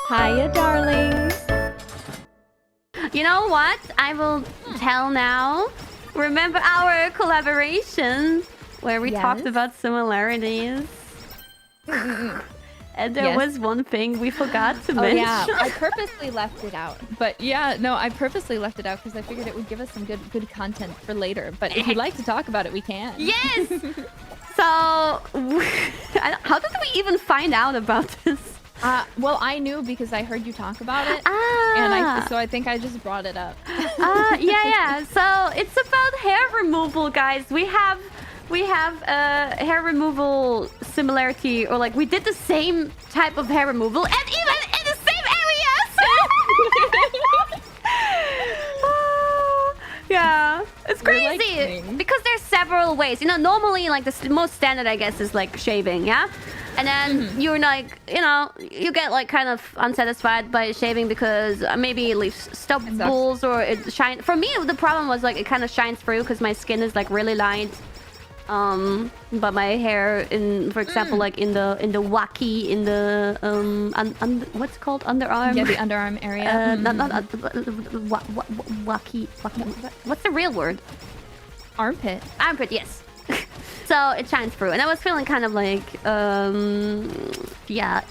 Hiya, darlings. You know what? I will tell now. Remember our collaboration where we talked about similarities? And there was one thing we forgot to mention. Yeah, I purposely left it out. But yeah, no, I purposely left it out because I figured it would give us some good content for later. But if you'd like to talk about it, we can. Yes! So, how did we even find out about this? Well, I knew because I heard you talk about it. Ah. So I think I just brought it up. Yeah. So it's about hair removal, guys. We have hair removal similarity, or like we did the same type of hair removal and even in the same areas. Yeah, it's crazy because there's several ways. You know, normally like the most standard, I guess, is like shaving, yeah. And then you're like, you know, you get like kind of unsatisfied by shaving because maybe it leaves stubbles or it shines. For me, the problem was like it kind of shines through because my skin is like really light. But my hair, for example, like in the waki, in the what's called underarm? Yeah, the underarm area. Waki. What's the real word? Armpit. Armpit, yes. So it shines through, and I was feeling kind of like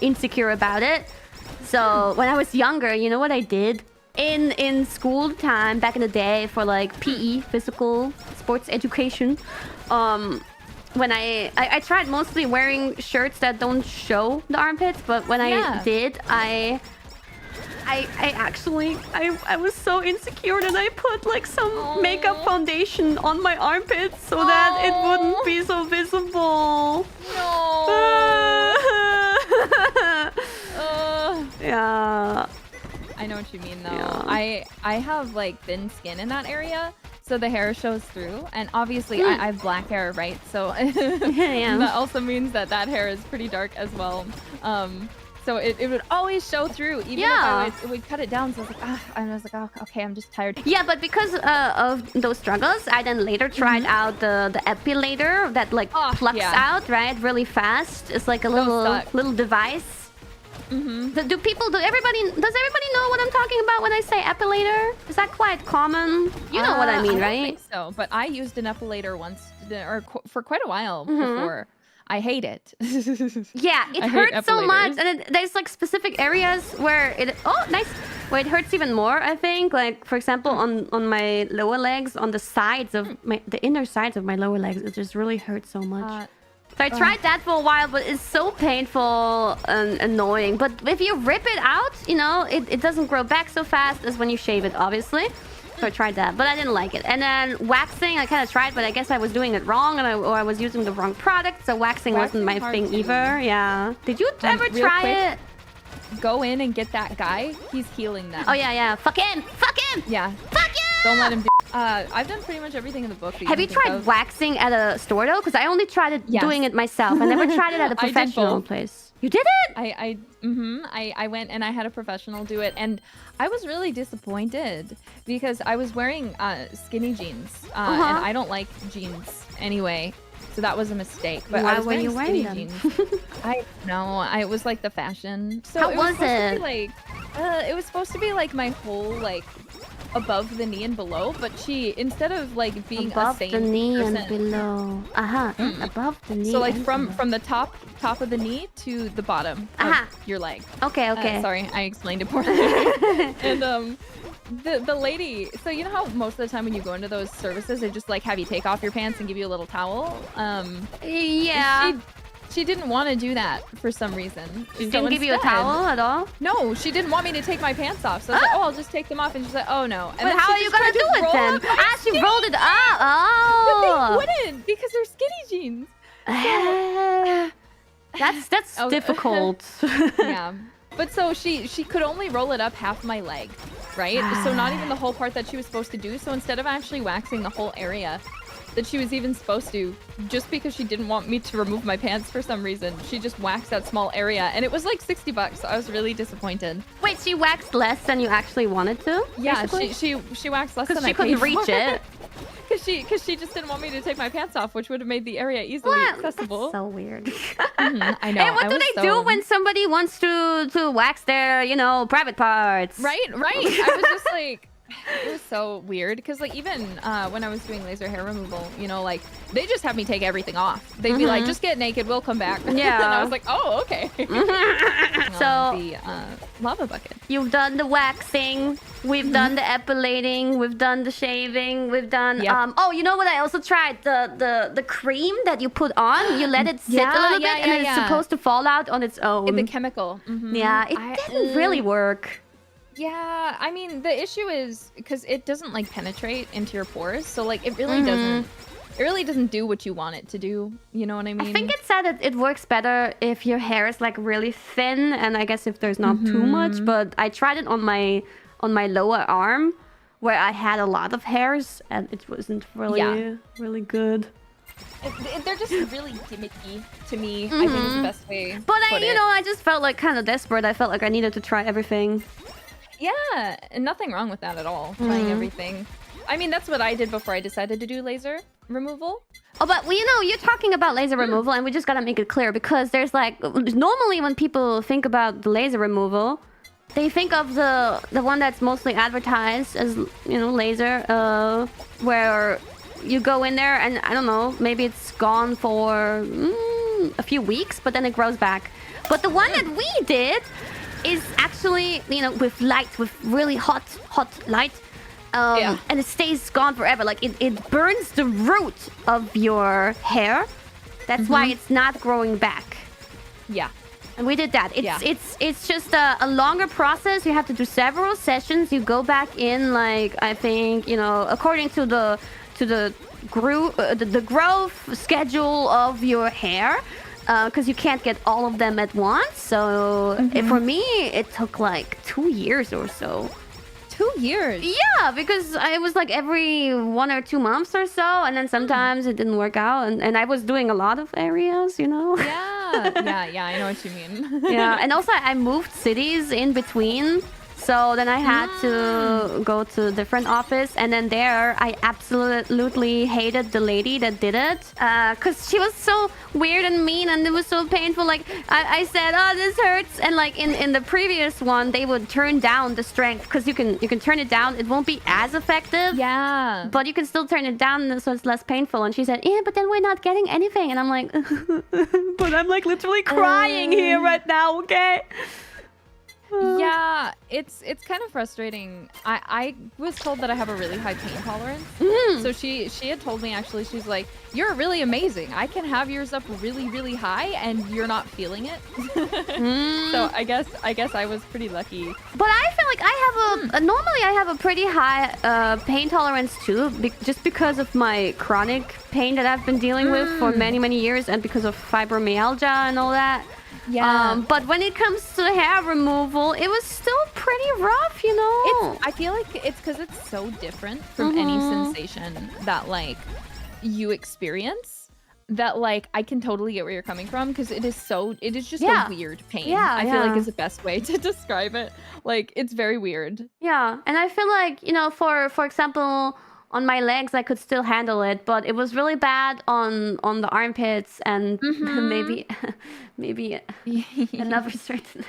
insecure about it. So when I was younger, you know what I did? In school time back in the day for like PE, physical sports education, when I tried mostly wearing shirts that don't show the armpits, but when I did, I actually was so insecure that I put like some makeup foundation on my armpits so that it wouldn't be so visible. Yeah. I know what you mean, though. Yeah. I have like thin skin in that area, so the hair shows through. And obviously, I have black hair, right? So that also means that hair is pretty dark as well. So it would always show through, even if it would cut it down. So I was like, oh, okay, I'm just tired. Yeah, but because of those struggles, I then later tried out the epilator that like plucks out, right, really fast. It's like a little device. Does everybody know what I'm talking about when I say epilator? Is that quite common? You know what I mean, I right? don't think so, but I used an epilator once, or for quite a while before. I hate it. Yeah, it hurts so much, and there's like specific areas where it where it hurts even more. I think, like for example, on my lower legs, on the sides of the inner sides of my lower legs, it just really hurts so much. So I tried that for a while, but it's so painful and annoying. But if you rip it out, you know, it doesn't grow back so fast as when you shave it, obviously. So I tried that, but I didn't like it. And then waxing, I kind of tried, but I guess I was doing it wrong, or I was using the wrong product. So waxing wasn't my thing either. Yeah. Did you ever try it? Go in and get that guy. He's healing them. Oh yeah. Fuck him. Yeah. Fuck you. Don't let him do. I've done pretty much everything in the book. Have you tried waxing at a store though? Because I only tried it doing it myself. I never tried it at a professional place. You did it? I went and I had a professional do it, and I was really disappointed because I was wearing skinny jeans, and I don't like jeans anyway. So that was a mistake. But why I was were you wearing skinny them? jeans. I know. It was like the fashion. So How was it? It was supposed to be like my whole like above the knee and below, but instead of like being above a sane the knee person, and below. Above the knee. So like from the top of the knee to the bottom of your leg. Okay. Sorry, I explained it poorly. And the lady, so you know how most of the time when you go into those services, they just like have you take off your pants and give you a little towel. Yeah. She didn't want to do that for some reason. She didn't give you a towel at all? No, she didn't want me to take my pants off. So I was like, I'll just take them off. And she's like, oh no. And but how are you gonna do it then? She rolled it up. But they wouldn't because they're skinny jeans. That's difficult. Yeah. But so she could only roll it up half my leg, right? So not even the whole part that she was supposed to do. So instead of actually waxing the whole area that she was even supposed to, just because she didn't want me to remove my pants for some reason, she just waxed that small area, and it was like $60. So I was really disappointed. Wait, she waxed less than you actually wanted to? Yeah, she waxed less than I paid for. Because she couldn't reach it. because she just didn't want me to take my pants off, which would have made the area easily accessible. That's so weird. I know. Hey, what do they do when somebody wants to wax their, private parts? Right. I was just like, it was so weird because like even when I was doing laser hair removal, like they just have me take everything off. They'd be like, just get naked, we'll come back. Yeah. And I was like, oh, okay. So the lava bucket. You've done the waxing, we've done the epilating, we've done the shaving, we've done oh, you know what I also tried? The cream that you put on, you let it sit a little bit and then it's supposed to fall out on its own. The chemical. Yeah, it didn't really work. Yeah, I mean the issue is because it doesn't like penetrate into your pores, so like it really doesn't do what you want it to do. You know what I mean? I think it said that it works better if your hair is like really thin, and I guess if there's not too much. But I tried it on my lower arm, where I had a lot of hairs, and it wasn't really good. They're just really gimmicky to me. I think is the best way. But I just felt like kind of desperate. I felt like I needed to try everything. Yeah, and nothing wrong with that at all. Trying everything. I mean, that's what I did before I decided to do laser removal. Oh, but you're talking about laser removal, and we just gotta make it clear because there's like normally when people think about the laser removal, they think of the one that's mostly advertised as laser, where you go in there and I don't know, maybe it's gone for a few weeks, but then it grows back. But the one that we did is actually, with light, with really hot light. And it stays gone forever. Like it burns the root of your hair. That's why it's not growing back. Yeah. And we did that. It's just a longer process. You have to do several sessions. You go back in, like, I think, according to the growth schedule of your hair. Because you can't get all of them at once. So for me, it took like 2 years or so. 2 years? Yeah, because I was like every 1 or 2 months or so. And then sometimes it didn't work out. And I was doing a lot of areas, Yeah, I know what you mean. Yeah, and also I moved cities in between. So then I had to go to a different office. And then there, I absolutely hated the lady that did it. Because she was so weird and mean and it was so painful. Like, I said, oh, this hurts. And like in the previous one, they would turn down the strength. Because you can turn it down. It won't be as effective. Yeah. But you can still turn it down so it's less painful. And she said, yeah, but then we're not getting anything. And I'm like, but I'm like literally crying here right now, okay? Yeah, it's kind of frustrating. I was told that I have a really high pain tolerance. So she had told me, actually, she's like, you're really amazing. I can have yours up really, really high and you're not feeling it. So I guess I was pretty lucky. But I feel like I have normally I have a pretty high pain tolerance too, just because of my chronic pain that I've been dealing with for many, many years, and because of fibromyalgia and all that. Yeah. But when it comes to hair removal, it was still pretty rough, I feel like it's because it's so different from any sensation that like you experience, that like I can totally get where you're coming from, because it is just a weird pain. Yeah, I feel like is the best way to describe it. Like it's very weird. Yeah, and I feel like, for example, on my legs, I could still handle it, but it was really bad on the armpits and maybe another certain.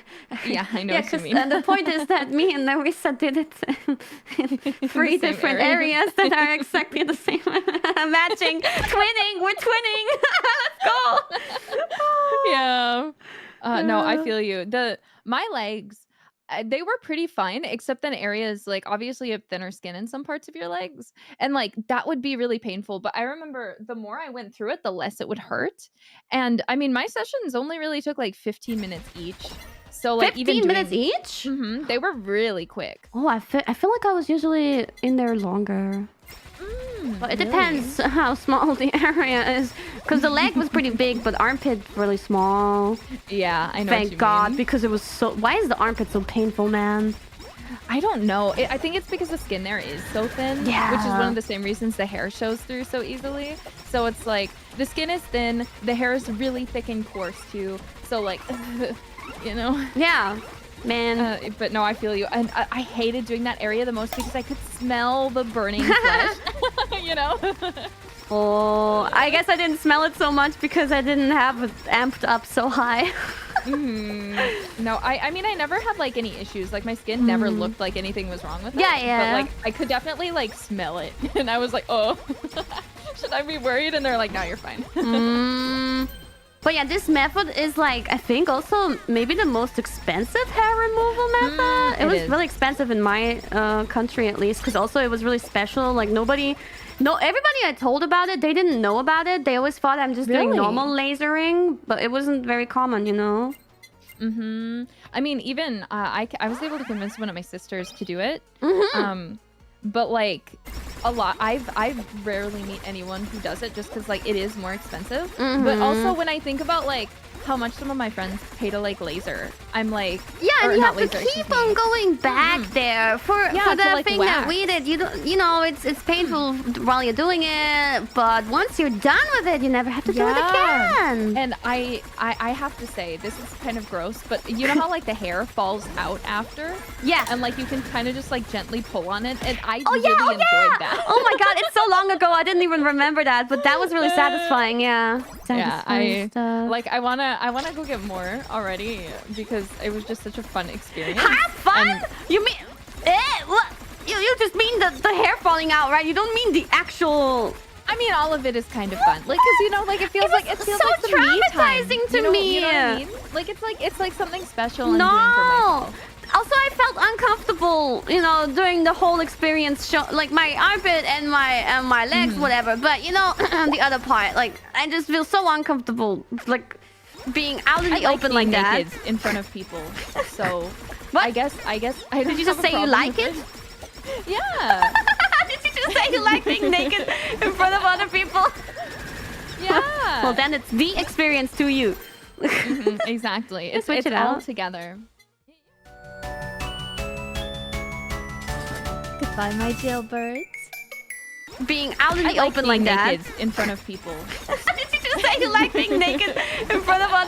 Yeah, I know what you mean. And the point is that me and Nerissa did it in 3 different areas that are exactly the same. Matching, twinning, we're twinning. Let's go. Yeah. No, I feel you. My legs, they were pretty fine, except in areas like obviously you have thinner skin in some parts of your legs, and like that would be really painful. But I remember the more I went through it, the less it would hurt. And I mean, my sessions only really took like 15 minutes each. So like 15 minutes each? They were really quick. Oh, I feel like I was usually in there longer. But it depends how small the area is, because the leg was pretty big, but armpit really small. Yeah, I know. Thank God, because it was so. Why is the armpit so painful, man? I don't know. I think it's because the skin there is so thin, which is one of the same reasons the hair shows through so easily. So it's like the skin is thin, the hair is really thick and coarse too. So like, Yeah. Man. But no, I feel you. And I hated doing that area the most because I could smell the burning flesh. you know? Oh, I guess I didn't smell it so much because I didn't have it amped up so high. No, I mean, I never had like any issues. Like my skin never looked like anything was wrong with it. Yeah. But like I could definitely like smell it, and I was like, oh, should I be worried? And they're like, no, you're fine. But yeah, this method is like, I think also maybe the most expensive hair removal method. It was really expensive in my country at least, because also it was really special. Like everybody I told about it, they didn't know about it. They always thought I'm just doing normal lasering, but it wasn't very common, you know? I mean, even I was able to convince one of my sisters to do it. But like I rarely meet anyone who does it just because like it is more expensive. But also when I think about like how much some of my friends pay to like laser, I'm like, yeah, and you have to keep on going back there for the like thing that we did. You know, it's painful while you're doing it, but once you're done with it, you never have to do it again. And I have to say, this is kind of gross, but you know how like the hair falls out after? Yeah. And like you can kind of just like gently pull on it, and I really enjoyed that. Oh my god, it's so long ago, I didn't even remember that, but that was really satisfying. Yeah. Satisfying stuff. Like I wanna go get more already because it was just such a fun experience. Have fun? And you mean what? You just mean the hair falling out, right? You don't mean the actual. I mean, all of it is kind of fun, like, cause you know, like it feels like so traumatizing to me. You know what I mean? Like it's like something special. I'm doing for myself. Also, I felt uncomfortable, you know, during the whole experience, like my armpit and my legs, whatever. But you know, the other part, like I just feel so uncomfortable, like being out in the open like that. Naked in front of people. So what? I guess I did you just say you like it? Yeah. Did you just say you like being naked in front of other people? Yeah. Well, then it's the experience to you. Exactly. It's it all out together. Goodbye, my jailbirds. Being out in the open like that. In front of people. Did you just say you like being naked in front of other